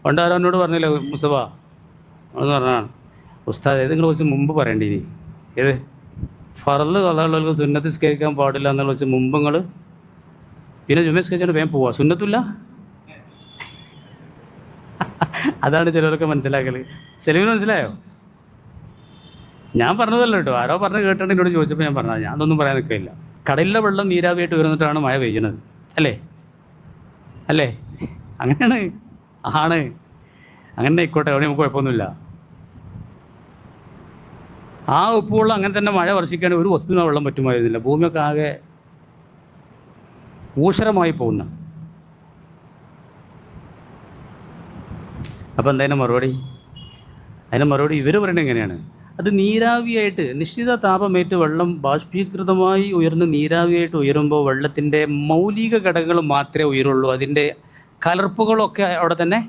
പണ്ട് ആരോ എന്നോട് പറഞ്ഞില്ലേ മുസ്തഫ എന്ന് പറഞ്ഞാണ് ഉസ്താദ് ഏതെങ്കിലും കുറച്ച് മുമ്പ് പറയേണ്ടി ഇനി ഏത് ഫറല് കഥകളുള്ളവർക്ക് സുന്നത്ത് നിസ്കരിക്കാൻ പാടില്ല എന്നുള്ള വെച്ച് മുമ്പ് നിങ്ങൾ പിന്നെ ജുമ നിസ്കരിച്ചിട്ട് വേഗം പോവാ സുന്നത്തില്ല. അതാണ് ചിലരൊക്കെ മനസ്സിലാക്കൽ. സെലിമിന് മനസ്സിലായോ? ഞാൻ പറഞ്ഞതല്ല കേട്ടോ, ആരോ പറഞ്ഞ് കേട്ടിട്ട് എന്നോട് ചോദിച്ചപ്പോൾ ഞാൻ പറഞ്ഞത്, ഞാൻ അതൊന്നും പറയാൻ നിൽക്കില്ല. കടലിലെ വെള്ളം നീരാവിയായിട്ട് ഉയർന്നിട്ടാണ് മഴ പെയ്യുന്നത്, അല്ലേ അല്ലേ? അങ്ങനെയാണ്, ആണ്. അങ്ങനെ ആയിക്കോട്ടെ, അവിടെ നമുക്ക് കുഴപ്പമൊന്നുമില്ല. ആ ഉപ്പുവെള്ളം അങ്ങനെ തന്നെ മഴ വർഷിക്കുകയാണെങ്കിൽ ഒരു വസ്തുവിന് വെള്ളം പറ്റുമായിരുന്നില്ല. ഭൂമിയൊക്കെ ആകെ ഊഷരമായി പോകുന്ന. അപ്പോൾ എന്തായാലും മറുപടി, അതിന് മറുപടി ഇവർ പറയുന്നത് എങ്ങനെയാണ്? അത് നീരാവിയായിട്ട് നിശ്ചിത താപമേറ്റ് വെള്ളം ബാഷ്പീകൃതമായി ഉയർന്ന് നീരാവിയായിട്ട് ഉയരുമ്പോൾ വെള്ളത്തിൻ്റെ മൗലിക ഘടകങ്ങൾ മാത്രമേ ഉയരുള്ളൂ, അതിൻ്റെ കലർപ്പുകളൊക്കെ അവിടെ തന്നെ.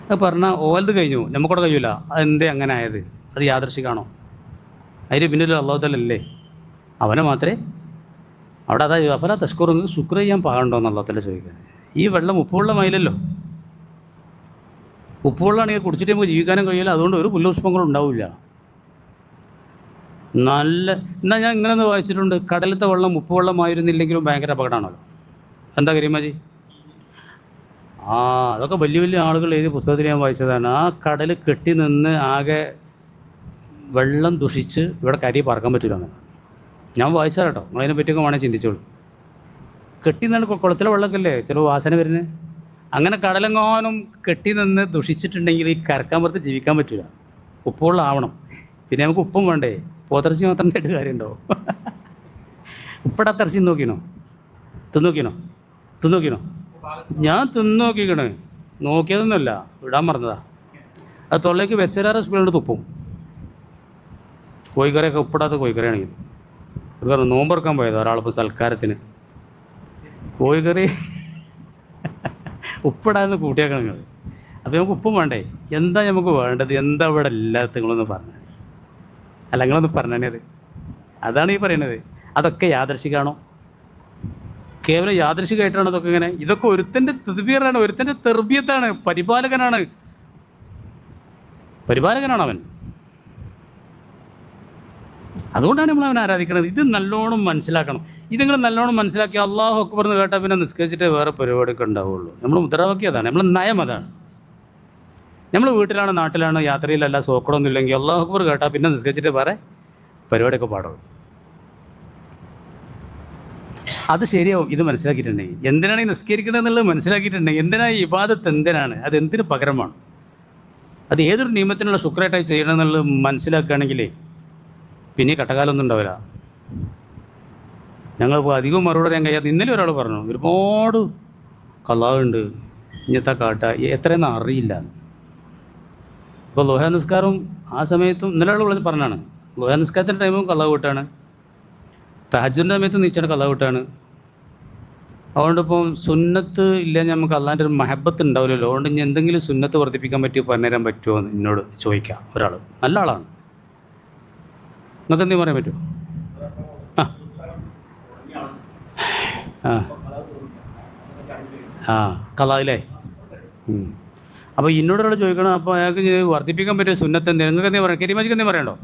അത് പറഞ്ഞാൽ ഓലത് കഴിഞ്ഞു, നമുക്കവിടെ കഴിയൂല. അതെന്തേ അങ്ങനെ ആയത്? അത് യാദൃശികമാണോ? അതിന് പിന്നിൽ അള്ളാഹുത്തല്ലേ, അവനെ മാത്രമേ അവിടെ. അതാ അഫല തഷ്കുറെന്ന് ശുക്ർ ചെയ്യാൻ പാടുണ്ടോ എന്ന് അള്ളാഹുത്തല്ല ചോദിക്കുന്നത്. ഈ വെള്ളം ഉപ്പുവെള്ളമായില്ലല്ലോ. ഉപ്പുവെള്ളമാണെങ്കിൽ കുടിച്ചിട്ട് നമുക്ക് ജീവിക്കാനും കഴിയില്ല, അതുകൊണ്ട് ഒരു പുല്ലുപുഷ്പങ്ങളും ഉണ്ടാവില്ല. നല്ല എന്നാൽ ഞാൻ ഇങ്ങനെ വായിച്ചിട്ടുണ്ട്, കടലത്തെ വെള്ളം ഉപ്പുവെള്ളമായിരുന്നില്ലെങ്കിലും ഭയങ്കര അപകടമാണല്ലോ. എന്താ കരീമാജി? ആ, അതൊക്കെ വലിയ വലിയ ആളുകൾ എഴുതിയ പുസ്തകത്തിൽ ഞാൻ വായിച്ചതാണ്. ആ കടൽ കെട്ടി നിന്ന് ആകെ വെള്ളം ദുഷിച്ച് ഇവിടെ കരി പറക്കാൻ പറ്റില്ല എന്ന് ഞാൻ വായിച്ചാൽ കേട്ടോ. അതിനെ പറ്റിയൊക്കെ വേണേൽ ചിന്തിച്ചോളൂ. കെട്ടി നിന്ന് കുളത്തിലെ വെള്ളമൊക്കെ അല്ലേ ചില വാസന വരുന്നത്. അങ്ങനെ കടലെങ്ങാനും കെട്ടി നിന്ന് ദുഷിച്ചിട്ടുണ്ടെങ്കിൽ ഈ കരക്കാൻ പുറത്ത് ജീവിക്കാൻ പറ്റില്ല. ഉപ്പുവെള്ളം ആവണം. പിന്നെ നമുക്ക് ഉപ്പും വേണ്ടേ? പോത്തിറച്ചി മാത്രം കേട്ട് കാര്യമുണ്ടോ? ഉപ്പിടാത്ത ഇറച്ചി നോക്കിനോ? തിന്നോക്കിനോ? ഞാൻ തിന്നോക്കിക്കണേ, നോക്കിയതൊന്നുമല്ല, ഇടാൻ പറഞ്ഞതാ. അത് തൊള്ളേക്ക് വെച്ചരാറ് സ്പീഡ് തുപ്പും. കോഴിക്കറിയൊക്കെ ഉപ്പിടാത്ത കോഴിക്കറിയാണെങ്കിൽ. ഒരു കാരണം നോമ്പെറുക്കാൻ പോയത് ഒരാളിപ്പോൾ സൽക്കാരത്തിന് കോഴിക്കറി ഉപ്പിടാന്ന് കൂട്ടിയാക്കണം നിങ്ങൾ. അപ്പോൾ നമുക്ക് ഉപ്പും വേണ്ടേ? എന്താ നമുക്ക് വേണ്ടത്? എന്താ ഇവിടെ ഇല്ലാത്ത നിങ്ങളൊന്ന് പറഞ്ഞത്? അല്ല, നിങ്ങളൊന്ന് പറഞ്ഞത്. അതാണ് ഈ പറയുന്നത്. അതൊക്കെ യാദൃശികമാണോ? കേവലം യാദൃശികമായിട്ടാണ് അതൊക്കെ ഇങ്ങനെ. ഇതൊക്കെ ഒരുത്തൻ്റെ തെർബിയറാണ്, ഒരുത്തൻ്റെ തെർബിയത്താണ്, പരിപാലകനാണ് അവൻ. അതുകൊണ്ടാണ് നമ്മൾ അവനെ ആരാധിക്കുന്നത്. ഇത് നല്ലോണം മനസ്സിലാക്കണം. ഇത് നിങ്ങൾ നല്ലോണം മനസ്സിലാക്കി അള്ളാഹു അക്ബർ എന്ന് കേട്ടാൽ പിന്നെ നിസ്കരിച്ചിട്ടേ വേറെ പരിപാടിയൊക്കെ ഉണ്ടാവുള്ളൂ. നമ്മൾ മുദ്രാവാക്യം അതാണ്, നമ്മൾ നയം അതാണ്. നമ്മൾ വീട്ടിലാണ്, നാട്ടിലാണ്, യാത്രയിലല്ല, സോക്കടൊന്നും ഇല്ലെങ്കിൽ അള്ളാഹു അക്ബർ കേട്ടാൽ പിന്നെ നിസ്കരിച്ചിട്ട് വേറെ പരിപാടിയൊക്കെ പാടുള്ളൂ. അത് ശരിയാവും. ഇത് മനസ്സിലാക്കിയിട്ടുണ്ടെങ്കിൽ എന്തിനാണ് ഈ നിസ്കരിക്കുന്നത് എന്നുള്ളത് മനസ്സിലാക്കിയിട്ടുണ്ടെങ്കിൽ, എന്തിനാണ് ഈ ഇബാദത്ത്, എന്തിനാണ് അത്, എന്തിന് പകരമാണ്, അത് ഏതൊരു നിയമത്തിനുള്ള ശുക്രായിട്ടായി ചെയ്യണം എന്നുള്ളത് മനസ്സിലാക്കുകയാണെങ്കിലേ പിന്നെ കട്ടകാലമൊന്നും ഉണ്ടാവില്ല. ഞങ്ങളിപ്പോൾ അധികം മറുപടി പറയാൻ കഴിയാതെ. ഇന്നലെ ഒരാൾ പറഞ്ഞു ഒരുപാട് കള്ളാവുണ്ട്, ഇങ്ങനത്തെ കാട്ട എത്രയെന്ന് അറിയില്ല. ഇപ്പോൾ ലോഹ നിസ്കാരം ആ സമയത്തും ഇന്നലെ ആൾ വിളിച്ച് പറഞ്ഞാണ്, ലോഹ നിസ്കാരത്തിൻ്റെ ടൈമും കള്ളാവ് വിട്ടാണ്, തഹജ്ജുദിൻ്റെ സമയത്തും നീച്ചാണ് കള്ളാവ് വിട്ടാണ്. അതുകൊണ്ടിപ്പം സുന്നത്ത് ഇല്ല, നമുക്ക് അള്ളാൻ്റെ ഒരു മഹബത്ത് ഉണ്ടാവില്ലല്ലോ. അതുകൊണ്ട് ഇനി എന്തെങ്കിലും സുന്നത്ത് വർദ്ധിപ്പിക്കാൻ പറ്റുമോ, പറഞ്ഞുതരാൻ പറ്റുമോ എന്ന് എന്നോട് ചോദിക്കാം ഒരാൾ. നല്ല ആളാണ്. നിങ്ങൾക്ക് എന്തെങ്കിലും പറയാൻ പറ്റുമോ? ആ കള്ളാവില്ലേ? അപ്പോൾ എന്നോടൊരാൾ ചോദിക്കണം, അപ്പോൾ അയാൾക്ക് വർദ്ധിപ്പിക്കാൻ പറ്റിയ സുന്നത്ത് എന്തെങ്കിലും നിങ്ങൾക്ക് എന്തെങ്കിലും പറയാം? കരിമാജിക്ക് എന്തെങ്കിലും പറയണ്ടോ?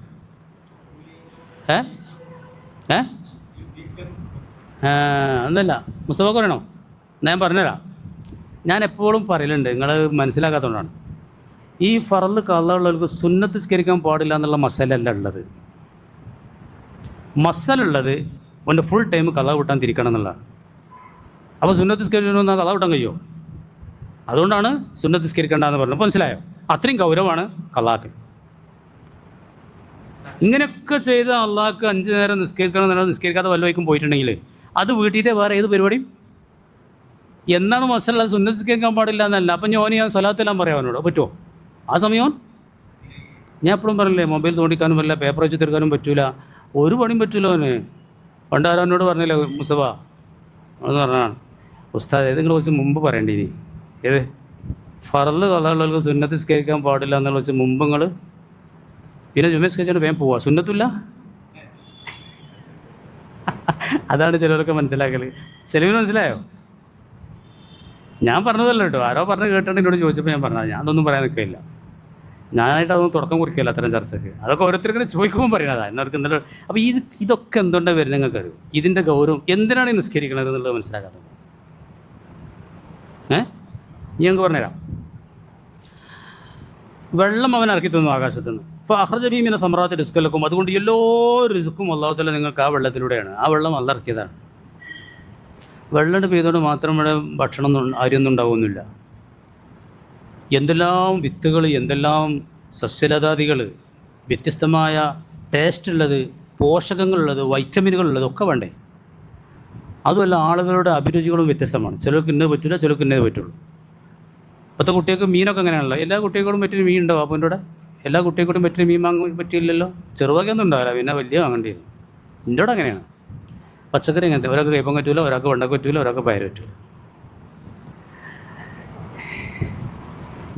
ഒന്നുമില്ല. മുസ്തഫ പറയണോ? ഞാൻ പറഞ്ഞുതരാം. ഞാൻ എപ്പോഴും പറയലുണ്ട്, നിങ്ങൾ മനസ്സിലാക്കാത്തതുകൊണ്ടാണ്. ഈ ഫറല് കള്ളമുള്ളവർക്ക് സുന്നത്ത് നിസ്കരിക്കാൻ പാടില്ല എന്നുള്ള മസലല്ല ഉള്ളത്. മസലുള്ളത് അവൻ്റെ ഫുൾ ടൈം കള്ളാ വിട്ടാൻ തിരിക്കണം എന്നുള്ളതാണ്. അപ്പോൾ സുന്നത്ത് നിസ്കരിക്കണമെന്ന് കള്ളാ വിട്ടാൻ കഴിയുമോ? അതുകൊണ്ടാണ് സുന്നത്ത് നിസ്കരിക്കേണ്ടതെന്ന് പറഞ്ഞത്. മനസ്സിലായോ? അത്രയും ഗൗരവമാണ് കള്ളാക്ക്. ഇങ്ങനെയൊക്കെ ചെയ്ത് അള്ളാഹ്ക്ക് 5 നേരം നിസ്കരിക്കണം എന്നുള്ളത് നിസ്കരിക്കാതെ വല്ലവയ്ക്കും പോയിട്ടുണ്ടെങ്കിൽ അത് വീട്ടിയിട്ട് വേറെ ഏത് പരിപാടിയും എന്താണ് മസല? സുന്നത്ത് നിസ്കരിക്കാൻ പാടില്ല എന്നല്ല. അപ്പം ഞാൻ സ്വലാത്തെല്ലാം പറയാം അവനോട്, പറ്റുമോ? ആ സമയം ഞാൻ എപ്പോഴും പറയില്ലേ, മൊബൈൽ തോണ്ടിക്കാനും പറ്റില്ല, പേപ്പർ വെച്ച് തീർക്കാനും പറ്റൂല, ഒരു പണിയും പറ്റൂല അവന്. പണ്ട് ആരോ എന്നോട് പറഞ്ഞില്ലേ മുസ്തഫ എന്ന് പറഞ്ഞാണ് ഉസ്താദ് ഏതെങ്കിലും കുറച്ച് മുമ്പ് പറയേണ്ടി ഇനി ഏത് ഫറല് കഥകളുള്ളവർക്ക് സുന്നത്ത് നിസ്കരിക്കാൻ പാടില്ല എന്നുള്ള വെച്ച് മുമ്പ് നിങ്ങൾ പിന്നെ ജുമ നിസ്കരിച്ചിട്ട് വേഗം പോവാ സുന്നത്തില്ല. അതാണ് ചിലരൊക്കെ മനസ്സിലാക്കൽ. സെലിമിന് മനസ്സിലായോ? ഞാൻ പറഞ്ഞതല്ല കേട്ടോ, ആരോ പറഞ്ഞ് കേട്ടിട്ട് എന്നോട് ചോദിച്ചപ്പോൾ ഞാൻ പറഞ്ഞത്. ഞാൻ അതൊന്നും പറയാൻ നിൽക്കില്ല, ഞാനായിട്ട് അതൊന്നും തുടക്കം കുറിക്കില്ല അത്തരം ചർച്ചയ്ക്ക്. അതൊക്കെ ഓരോരുത്തർക്കിനെ ചോദിക്കുമ്പോൾ പറയണതാ. എന്നവർക്ക് എന്തെങ്കിലും അപ്പോൾ ഇതൊക്കെ എന്തുകൊണ്ടാണ് വരുന്നത് നിങ്ങൾക്കറിയും? ഇതിൻ്റെ ഗൗരവം എന്തിനാണ് ഈ നിസ്കരിക്കുന്നത് എന്നുള്ളത് മനസ്സിലാക്കാത്തത്. ഞങ്ങൾക്ക് പറഞ്ഞുതരാം. വെള്ളം അവൻ ഇറക്കി തന്നു ആകാശത്തു നിന്ന്. അപ്പോൾ അഹ്റജബീമിനെ സമ്രാത്ത് റിസ്കലക്കും, അതുകൊണ്ട് എല്ലാ റിസ്ക്കും അല്ലാഹു തആല നിങ്ങൾക്ക് ആ വെള്ളത്തിലൂടെയാണ്. ആ വെള്ളം അല്ല ഇറക്കിയതാണ്. വെള്ളം പെയ്തുകൊണ്ട് മാത്രം ഇവിടെ ഭക്ഷണം അരിയൊന്നും ഉണ്ടാവുന്നില്ല. എന്തെല്ലാം വിത്തുകൾ, എന്തെല്ലാം സസ്യലതാദികൾ, വ്യത്യസ്തമായ ടേസ്റ്റ് ഉള്ളത്, പോഷകങ്ങളുള്ളത്, വൈറ്റമിനുകളുള്ളത് ഒക്കെ വേണ്ടേ? അതുമല്ല, ആളുകളുടെ അഭിരുചികളും വ്യത്യസ്തമാണ്. ചിലർക്ക് ഇന്നത് പറ്റില്ല, ചിലർക്ക് ഇന്നേ പറ്റുള്ളൂ. ഇപ്പോഴത്തെ കുട്ടികൾക്ക് മീനൊക്കെ അങ്ങനെയാണല്ലോ. എല്ലാ കുട്ടികൾക്കും പറ്റിയ മീൻ ഉണ്ടാവും അപ്പോൾ എൻ്റെ കൂടെ. എല്ലാ കുട്ടികൾക്കും പറ്റിയ മീൻ വാങ്ങാൻ പറ്റിയില്ലല്ലോ. ചെറുവകയൊന്നും ഉണ്ടാവില്ല, പിന്നെ വലിയ വാങ്ങേണ്ടി വരും. എൻ്റെ കൂടെ അങ്ങനെയാണ്. പച്ചക്കറി അങ്ങനത്തെ, ഒരാൾക്ക് കയ്പം പറ്റില്ല, ഒരാൾക്ക് വെണ്ടക്ക പറ്റില്ല, ഒരാൾക്ക് പയർ പറ്റില്ല.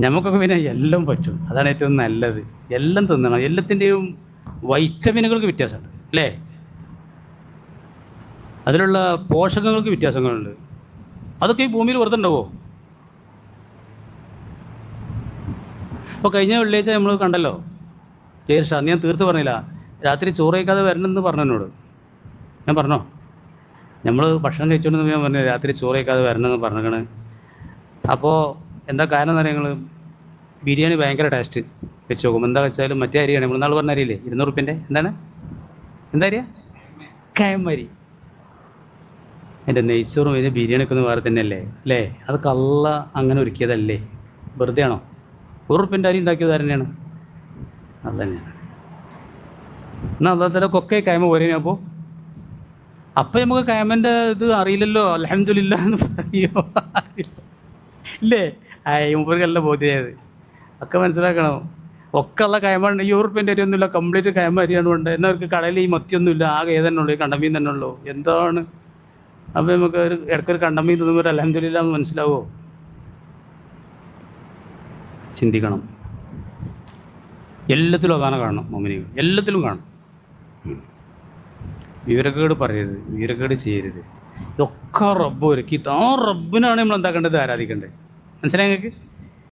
നമുക്കൊക്കെ പിന്നെ എല്ലാം പറ്റും, അതാണ് ഏറ്റവും നല്ലത്. എല്ലാം തിന്നണം. എല്ലാത്തിൻ്റെയും വൈറ്റമിനുകൾക്ക് വ്യത്യാസമുണ്ട് അല്ലേ? അതിലുള്ള പോഷകങ്ങൾക്ക് വ്യത്യാസങ്ങളുണ്ട്. അതൊക്കെ ഈ ഭൂമിയിൽ വെറുതെ ഉണ്ടാവുമോ? ഇപ്പോൾ കഴിഞ്ഞ വെള്ളിയാഴ്ച നമ്മൾ കണ്ടല്ലോ, ജയർഷ, ഞാൻ തീർത്ത് പറഞ്ഞില്ല, രാത്രി ചോറ് കഴിക്കാതെ വരണമെന്ന് പറഞ്ഞു എന്നോട്. ഞാൻ പറഞ്ഞോ? നമ്മൾ ഭക്ഷണം കഴിച്ചുകൊണ്ടെന്ന് ഞാൻ പറഞ്ഞു രാത്രി ചോറ് കഴിക്കാതെ വരണമെന്ന് പറഞ്ഞേക്കണ്. അപ്പോൾ എന്താ കാരണം എന്ന് പറയുന്നത്, ബിരിയാണി ഭയങ്കര ടേസ്റ്റ് വെച്ച് നോക്കും. എന്താ വെച്ചാലും മറ്റേ അരിയാണ്, നമ്മൾ നാൾ പറഞ്ഞ അരിയില്ലേ, 200 റുപ്യൻ്റെ, എന്താണ്, എന്താ അരിയാ? കയമ്മരി. എൻ്റെ നെയ്ച്ചോറും ഇതിൻ്റെ ബിരിയാണിയൊക്കെ ഒന്ന് വേറെ തന്നെയല്ലേ അല്ലേ? അത് കള്ള അങ്ങനെ ഒരുക്കിയതല്ലേ? വെറുതെ ആണോ? 1 റുപ്യൻ്റെ അരി ഉണ്ടാക്കിയത് തന്നെയാണ്. അത് തന്നെയാണ്. എന്നാൽ അന്നത്തെ കൊക്കെ കയമ പോരേനെ. അപ്പോൾ നമുക്ക് കയമൻ്റെ ഇത് അറിയില്ലല്ലോ, അൽഹംദുലില്ലാ എന്ന് പറയുമോ? ഇല്ലേ? മുമ്പർക്കല്ല ബോധ്യമായത്. ഒക്കെ മനസ്സിലാക്കണം. ഒക്കെ ഉള്ള കയമ ഈ 1 റുപ്യൻ്റെ അരി ഒന്നുമില്ല, കംപ്ലീറ്റ് കയമ അരിയാണ് കൊണ്ട്. എന്നാൽ അവർക്ക് കടയിൽ ഈ മത്തിയൊന്നുമില്ല, ആകെ ഏതെന്നെ ഉള്ളൂ, ഈ കണ്ടമീൻ തന്നെ ഉള്ളൂ. എന്താണ്? അപ്പോൾ നമുക്ക് ഒരു ഇടയ്ക്കൊരു കണ്ടമീൻ തിന്നുമ്പോൾ അൽഹംദുലില്ലാ എന്ന് മനസ്സിലാവുമോ? ചിന്തിക്കണം. എല്ലാത്തിലും അതാണ് കാണണം. മോമിനികൾ എല്ലാത്തിലും കാണണം. വിവരക്കേട് പറയരുത്, വിവരക്കേട് ചെയ്യരുത്. ഇതൊക്കെ റബ്ബ് ഒരുക്കി, ആ റബ്ബിനാണ് നമ്മൾ എന്താക്കേണ്ടത്, ആരാധിക്കേണ്ടത്. മനസ്സിലായി നിങ്ങൾക്ക്?